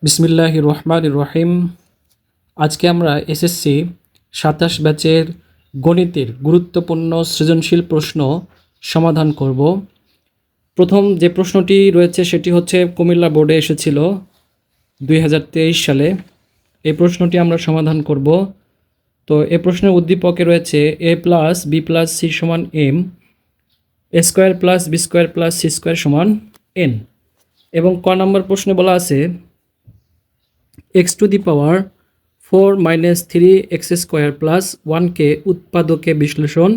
বিসমিল্লাহির রহমানির রহিম। আজকে আমরা এসএসসি ২৭ ব্যাচের গণিতের গুরুত্বপূর্ণ সৃজনশীল প্রশ্ন সমাধান করব। প্রথম যে প্রশ্নটি রয়েছে সেটি হচ্ছে কুমিল্লা বোর্ডে এসেছিল ২০২৩ সালে। এই প্রশ্নটি আমরা সমাধান করব। তো এই প্রশ্নের উদ্দীপকে রয়েছে a plus B plus C সমান M, A square plus B square plus C square সমান এন। এবং ক নম্বর প্রশ্নে বলা আছে X to the power 4 minus 3x square plus 1কে উৎপাদকে বিশ্লেষণ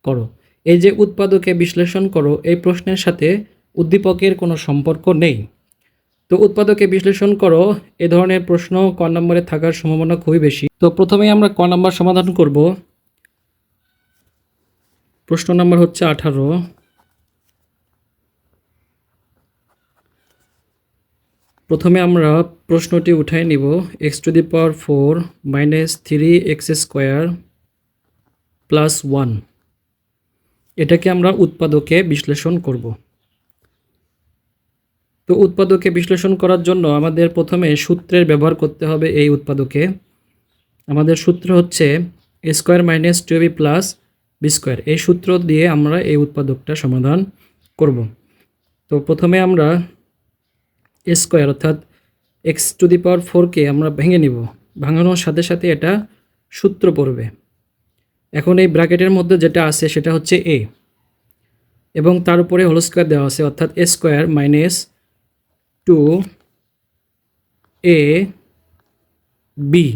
করো। এই যে উৎপাদকে বিশ্লেষণ করো এই প্রশ্নের সাথে উদ্দীপকের কোনো সম্পর্ক নেই। তো উৎপাদকে বিশ্লেষণ করো এ ধরনের প্রশ্ন ক নম্বরে থাকার সম্ভাবনা খুবই বেশি। তো প্রথমেই আমরা ক নম্বর সমাধান করব। প্রশ্ন নম্বর হচ্ছে 18। প্রথমে আমরা প্রশ্নটি উঠাই নিব। X to the power 4 minus 3x square plus 1, এটাকে আমরা উৎপাদকে বিশ্লেষণ করব। তো উৎপাদকে বিশ্লেষণ করার জন্য আমাদের প্রথমে সূত্রের ব্যবহার করতে হবে। এই উৎপাদকে আমাদের সূত্র হচ্ছে A square minus 2b plus B square. এই সূত্র দিয়ে আমরা এই উৎপাদকটা সমাধান করব। তো প্রথমে আমরা এ স্কোয়ার অর্থাৎ এক্স টু দি পাওয়ার 4কে আমরা ভেঙে নিব। ভাঙানোর সাথে সাথে এটা সূত্র পড়বে। এখন এই ব্র্যাকেটের মধ্যে যেটা আছে সেটা হচ্ছে এ, এবং তার উপরে হোল স্কোয়ার দেওয়া আছে অর্থাৎ A square minus 2a B,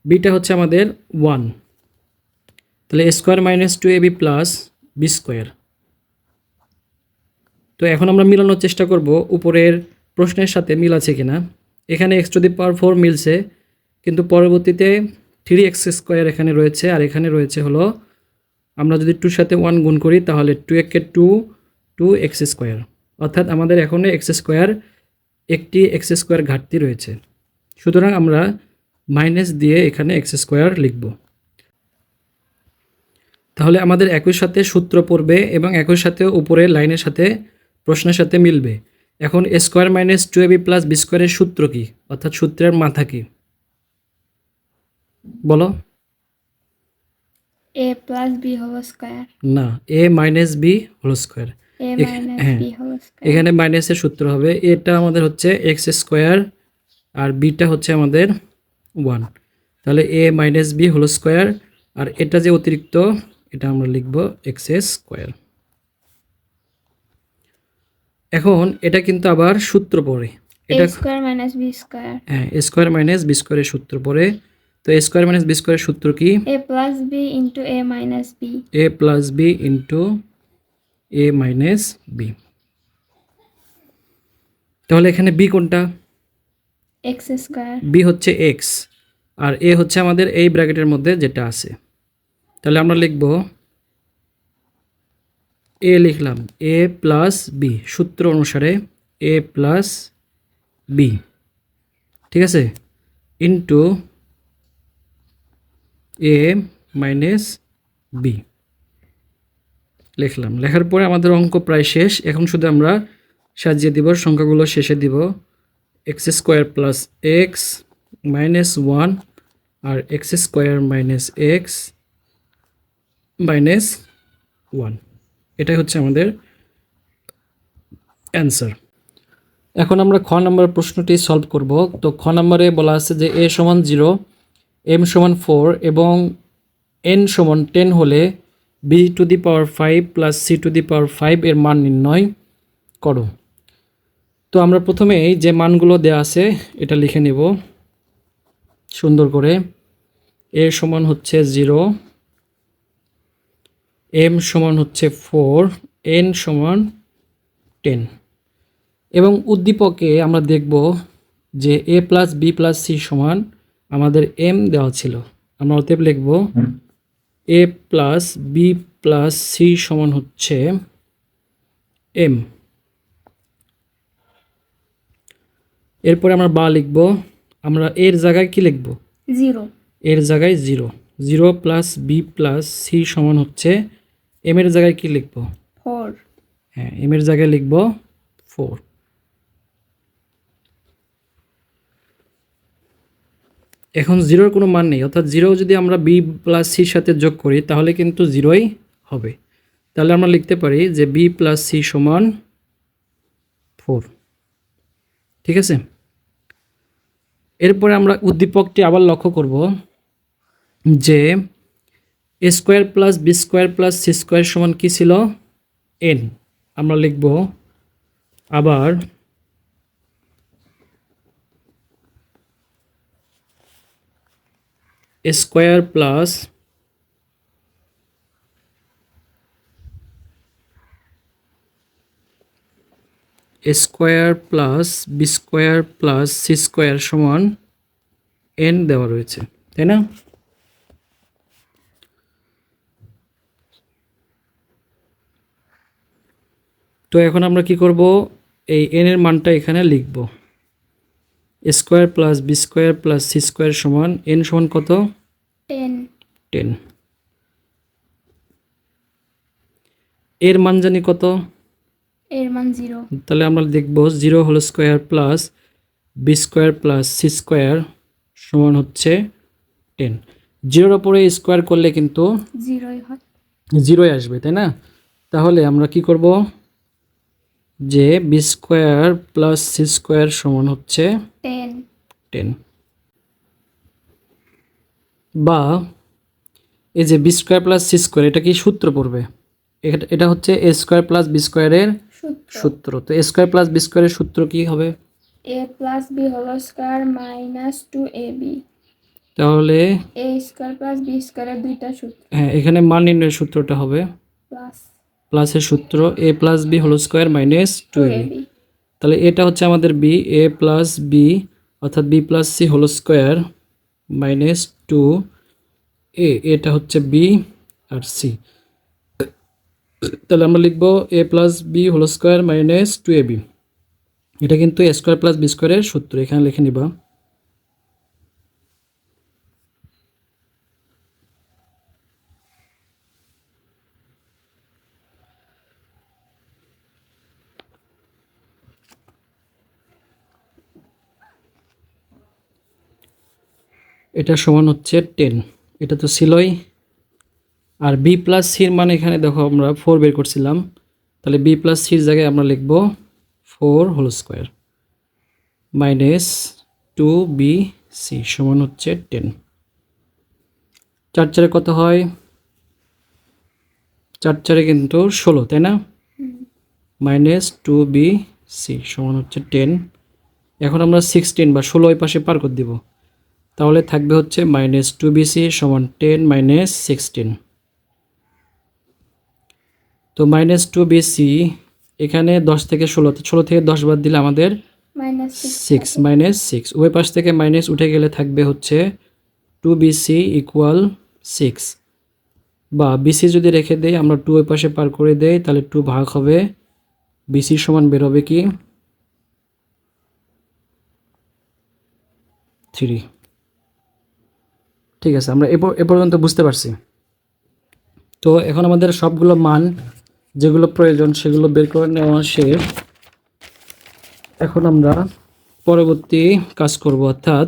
beta হচ্ছে আমাদের 1, তাহলে A square minus 2ab plus B square. তো এখন আমরা মিলানোর চেষ্টা করব উপরের প্রশ্নের সাথে মিল আছে কিনা। এখানে এক্স টু দি পাওয়ার 4 মিলছে, কিন্তু পরবর্তীতে 3x স্কোয়ার এখানে রয়েছে, আর এখানে রয়েছে হলো আমরা যদি 2 সাথে 1 গুণ করি তাহলে 2 2 2x স্কোয়ার, অর্থাৎ আমাদের এখনও এক্স স্কোয়ার একটি এক্স স্কোয়ার ঘাটতি রয়েছে। সুতরাং আমরা মাইনাস দিয়ে এখানে এক্স স্কোয়ার লিখব। তাহলে আমাদের একই সাথে সূত্র পড়বে এবং একই সাথে উপরের লাইনের সাথে প্রশ্নের সাথে মিলবে। এখন A square minus 2ab plus B স্কোয়ারের সূত্র কি, অর্থাৎ সূত্রের মাথা কি বলো? a plus B whole square. না, A minus B whole square. a minus হ্যাঁ, বি হোল স্কয়ার। এখানে মাইনাসের সূত্র হবে। এটা আমাদের হচ্ছে এক্স স্কোয়ার আর বিটা হচ্ছে আমাদের 1, তাহলে এ মাইনাস বি হোল স্কোয়ার, আর এটা যে অতিরিক্ত এটা আমরা লিখব এক্স স্কোয়ার। এখন এটা কিন্তু আবার সূত্র পড়ে, এটা স্কয়ার মাইনাস বি স্কয়ার। হ্যাঁ, এ স্কোয়ার মাইনাস বি স্কোয়ারের সূত্র পড়ে। তো এ স্কোয়ার মাইনাস বি স্কোয়ারের সূত্র কি? a plus b into a minus b. A plus b into a minus b. তাহলে এখানে বি কোনটা? X square. বি হচ্ছে এক্স, আর এ হচ্ছে আমাদের এই ব্র্যাকেটের মধ্যে যেটা আছে। তাহলে আমরা লিখব এ, লিখলাম এ প্লাস বি সূত্র অনুসারে এ প্লাস বি, ঠিক আছে, ইন্টু এ মাইনাস বি লিখলাম। লেখার পরে আমাদের অঙ্ক প্রায় শেষ। এখন শুধু আমরা সাজিয়ে দিব, সংখ্যাগুলো শেষে দিব। X square plus X minus 1 আর X square minus X minus 1, এটাই হচ্ছে আমাদের অ্যান্সার। এখন আমরা খ নম্বর প্রশ্নটি সলভ করব। তো খ নম্বরে বলা আছে যে এ সমান 0, এম সমান 4 এবং এন সমান 10 হলে B to the power 5 plus C to the power 5 এর মান নির্ণয় করো। তো আমরা প্রথমে এই যে মানগুলো দেওয়া আছে এটা লিখে নেব সুন্দর করে। এ সমান হচ্ছে 0, এম সমান হচ্ছে 4, এন সমান 10, এবং উদ্দীপকে আমরা দেখব যে এ প্লাস বি প্লাস সি সমান আমাদের এম দেওয়া ছিল। আমরা অতএব লিখব A plus B plus C সমান হচ্ছে এম। এরপরে আমরা বা লিখব। আমরা এর জায়গায় কি লিখব? 0। এর জায়গায় 0, 0 প্লাস বি প্লাস সি সমান হচ্ছে এম এর জায়গায় কি লিখব? 4। হ্যাঁ, এম এর জায়গায় লিখব 4। এখন জিরোর কোনো মান নেই, অর্থাৎ জিরো যদি আমরা বি প্লাস সির সাথে যোগ করি তাহলে কিন্তু জিরোই হবে। তাহলে আমরা লিখতে পারি যে বি প্লাস সি সমান 4। ঠিক আছে, এরপরে আমরা উদ্দীপকটি আবার লক্ষ্য করব যে A square plus B square plus C square সমান কী ছিল? এন। আমরা লিখব আবার A square plus A square plus B square plus C square সমান এন দেওয়া রয়েছে, তাই না? তো এখন আমরা কি করব? এই এন এর মানটা এখানে লিখব। A square plus B square plus C square সমান এন সমান কত? 10 10। এর মান জানি কত? এর মান 0 তাহলে আমরা দেখব 0 whole square plus B square plus C square সমান হচ্ছে 10। জিরোর ওপরে স্কোয়ার করলে কিন্তু 0ই হয়। জিরোই আসবে, তাই না? তাহলে আমরা কি করব? যে b square plus C square সমান হচ্ছে 10 বা এই যে b square plus C square এটা কি সূত্র পড়বে? এটা হচ্ছে এ স্কোয়ার প্লাস বি স্কোয়ারের সূত্র। তো এ স্কোয়ার প্লাস বি স্কোয়ারের সূত্র কি হবে? a plus B whole square minus 2ab। তাহলে a স্কয়ার প্লাস বি স্কয়ারের দুইটা সূত্র হ্যাঁ, এখানে মান নির্ণয়ের সূত্রটা হবে প্লাস প্লাসের সূত্র A plus B whole square minus 2ab। 2ab। তাহলে এটা হচ্ছে আমাদের বি, এ প্লাস বি অর্থাৎ B plus C whole square minus 2a, এটা হচ্ছে বি আর সি। তাহলে আমরা লিখব A plus B whole square minus 2ab। এটা কিন্তু এ স্কোয়ার প্লাস বি স্কোয়ারের সূত্র, এখানে লিখে নিবা। এটা সমান হচ্ছে 10, এটা তো ছিলই। আর বি প্লাস সির মানে এখানে দেখো আমরা 4 বের করছিলাম, তাহলে বি প্লাস সির জায়গায় আমরা লিখব 4 হোল স্কোয়ার মাইনাস 2bc সমান হচ্ছে 10। 4 4 কত হয়? 4 4 কিন্তু 16, তাই না? মাইনাস 2bc সমান হচ্ছে 10। এখন আমরা 16 বা 16 ওই পাশে পার করে দিব, তাহলে থাকবে হচ্ছে মাইনাস 2bc সমান 10 মাইনাস 16। তো মাইনাস 2bc এখানে 10 থেকে 16 থেকে 10 বাদ দিলে আমাদের মাইনাস 6 মাইনাস 6, ওই পাশ থেকে মাইনাস উঠে গেলে থাকবে হচ্ছে 2bc ইকুয়াল 6। বা বিসি যদি রেখে দেই, আমরা 2 ওই পাশে পার করে দেই, তাহলে 2 ভাগ হবে, বিসি সমান বের হবে কি 3। ঠিক আছে, আমরা এ পর্যন্ত বুঝতে পারছি। তো এখন আমাদের সবগুলো মান যেগুলো প্রয়োজন সেগুলো বের করে নেওয়া শেষ। এখন আমরা পরবর্তী কাজ করব, অর্থাৎ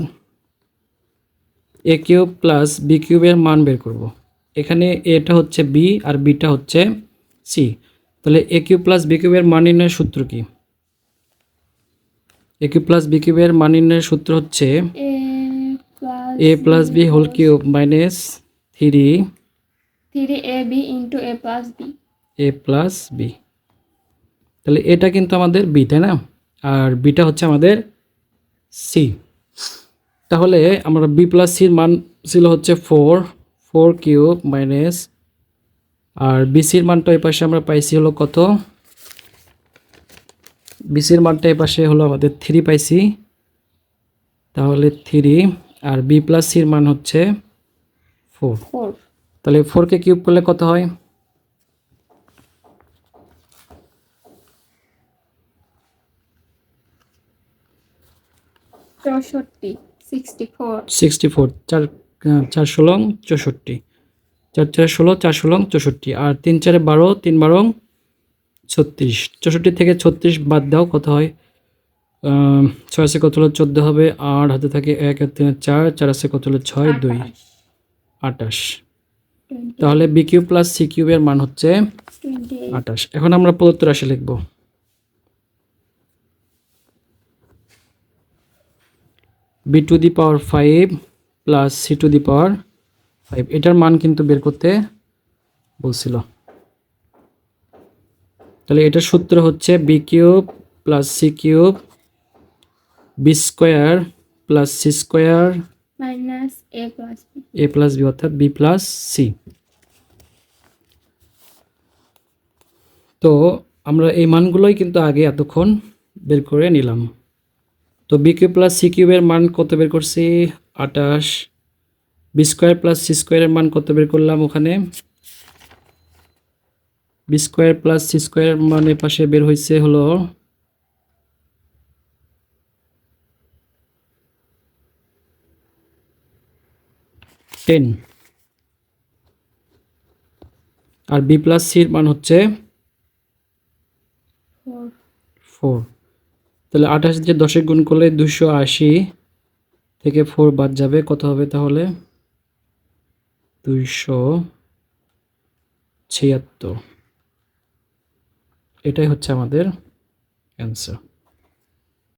এ কিউব প্লাস বি কিউবের মান বের করব। এখানে এটা হচ্ছে বি আর বিটা হচ্ছে সি, তাহলে এ কিউব প্লাস বি কিউবের মান নির্ণয়ের সূত্র কি? এ কিউব প্লাস বি কিউবের মান নির্ণয়ের সূত্র হচ্ছে A plus B whole cube minus 3ab into a plus B. A plus B. তাহলে এটা কিন্তু আমাদের বি, তাই না? আর বিটা হচ্ছে আমাদের সি। তাহলে আমরা বি প্লাস সির মান ছিল হচ্ছে 4 কিউব মাইনাস, আর বিসির মানটা এই পাশে আমরা পাইছি হলো কত? বিসির মানটা এই পাশে হলো আমাদের 3 পাইছি, তাহলে 3 আর বি প্লাস সির মান হচ্ছে 4। তাহলে 4কে কিউব করলে কত হয়? 64 64, 4 4 16 64, 4 4 16 4 16 64, আর 3 4 12 3 12 36। 64 থেকে 36 বাদ দাও, কত হয়? ছয় আছে কত হলো 14 হবে, 8 হাতে থাকে 1 আর 3 4, 4 আছে কত হলো 6 2 28। 20, তাহলে বি কিউব প্লাস সি কিউবের মান হচ্ছে 28, 28। এখন আমরা প্রদত্ত রাশি লিখব। B to the power 5 plus C to the power 5, এটার মান কিন্তু বের করতে বলছিল। তাহলে এটার সূত্র হচ্ছে b cube plus c cube b square plus C square minus a plus b. A plus B, অর্থাৎ বি প্লাস সি। তো আমরা এই মানগুলোই কিন্তু আগে এতক্ষণ বের করে নিলাম। তো বি কিউব প্লাস সি কিউবের মান কত বের করছি 28, বি স্কোয়ার প্লাস সি স্কোয়ারের মান কত বের করলাম, ওখানে বি স্কোয়ার প্লাস সি স্কোয়ারের মানের পাশে বের হয়েছে হলো 10, আর বি প্লাস সির মান হচ্ছে 4, 4। তাহলে 28 দিয়ে 10 গুণ করলে 280 থেকে 4 বাদ যাবে, কত হবে তাহলে 276। এটাই হচ্ছে আমাদের অ্যান্সার।